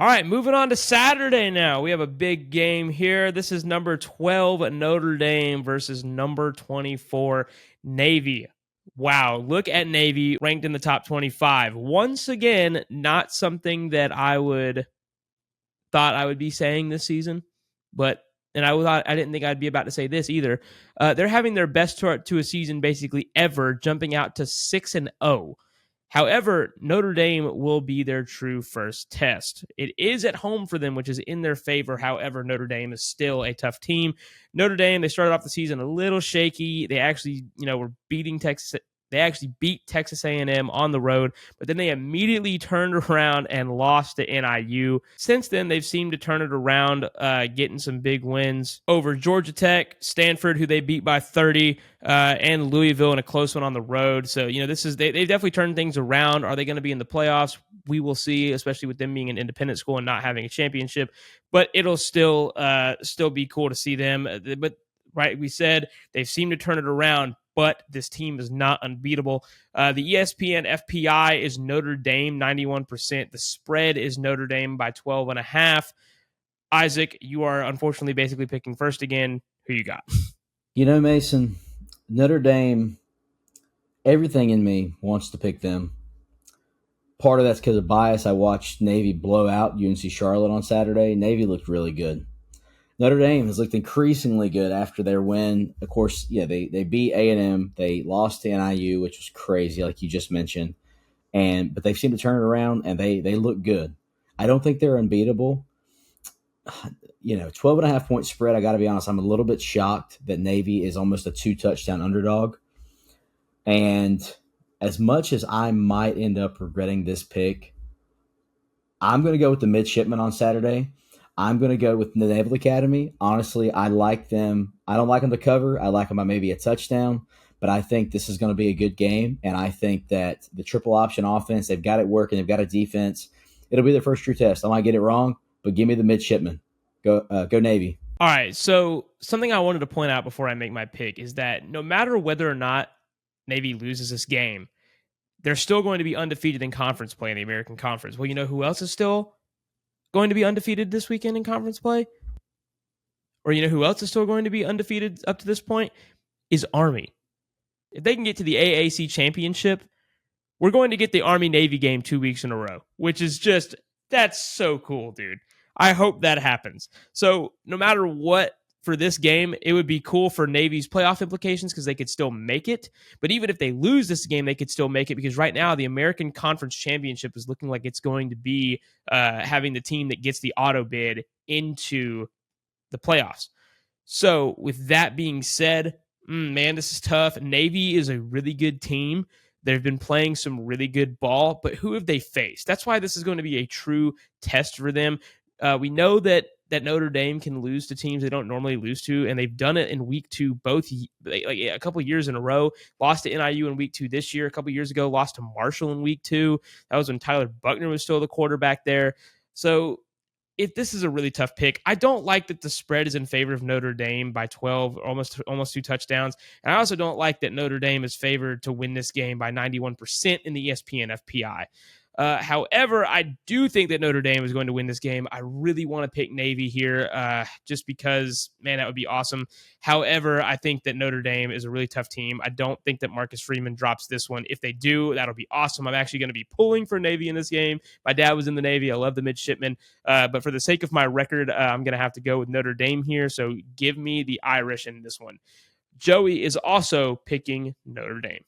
All right, moving on to Saturday now. We have a big game here. This is number 12 Notre Dame versus number 24 Navy. Wow, look at Navy ranked in the top 25. Once again, not something that thought I would be saying this season, but I didn't think I'd be about to say this either. They're having their best start to a season basically ever, jumping out to 6-0. However, Notre Dame will be their true first test. It is at home for them, which is in their favor. However, Notre Dame is still a tough team. Notre Dame, they started off the season a little shaky. They actually, were beating Texas. They actually beat Texas A&M on the road, but then they immediately turned around and lost to NIU. Since then, they've seemed to turn it around, getting some big wins over Georgia Tech, Stanford, who they beat by 30, and Louisville in a close one on the road. So, they've definitely turned things around. Are they going to be in the playoffs? We will see, especially with them being an independent school and not having a championship. But it'll still be cool to see them. But right, we said they've seemed to turn it around, but this team is not unbeatable. The ESPN FPI is Notre Dame 91%. The spread is Notre Dame by 12.5. Isaac, you are unfortunately basically picking first again. Who you got? Mason, Notre Dame, everything in me wants to pick them. Part of that's because of bias. I watched Navy blow out UNC Charlotte on Saturday. Navy looked really good. Notre Dame has looked increasingly good after their win. Of course, they beat A&M. They lost to NIU, which was crazy, like you just mentioned. But they've seemed to turn it around, and they look good. I don't think they're unbeatable. 12.5 point spread, I got to be honest, I'm a little bit shocked that Navy is almost a 2-touchdown underdog. And as much as I might end up regretting this pick, I'm going to go with the midshipmen on Saturday. I'm going to go with the Naval Academy. Honestly, I like them. I don't like them to cover. I like them by maybe a touchdown, but I think this is going to be a good game, and I think that the triple option offense, they've got it working. They've got a defense. It'll be their first true test. I might get it wrong, but give me the midshipmen. Go Navy. All right, so something I wanted to point out before I make my pick is that no matter whether or not Navy loses this game, they're still going to be undefeated in conference play in the American Conference. Well, you know who else is still going to be undefeated this weekend in conference play? Or you know who else is still going to be undefeated up to this point? Is Army. If they can get to the AAC championship, we're going to get the Army-Navy game 2 weeks in a row, which is just, that's so cool, dude. I hope that happens. So no matter what, for this game, it would be cool for Navy's playoff implications because they could still make it. But even if they lose this game, they could still make it because right now the American Conference Championship is looking like it's going to be having the team that gets the auto bid into the playoffs. So with that being said, man, this is tough. Navy is a really good team. They've been playing some really good ball, but who have they faced? That's why this is going to be a true test for them. We know that Notre Dame can lose to teams they don't normally lose to, and they've done it in week 2 like a couple years in a row. Lost to NIU in week 2 this year. A couple years ago, lost to Marshall in week 2. That was when Tyler Buckner was still the quarterback there. So if this is a really tough pick, I don't like that the spread is in favor of Notre Dame by 12, almost 2 touchdowns. And I also don't like that Notre Dame is favored to win this game by 91% in the ESPN FPI. However, I do think that Notre Dame is going to win this game. I really want to pick Navy here just because, man, that would be awesome. However, I think that Notre Dame is a really tough team. I don't think that Marcus Freeman drops this one. If they do, that'll be awesome. I'm actually going to be pulling for Navy in this game. My dad was in the Navy. I love the midshipmen. But for the sake of my record, I'm going to have to go with Notre Dame here. So give me the Irish in this one. Joey is also picking Notre Dame.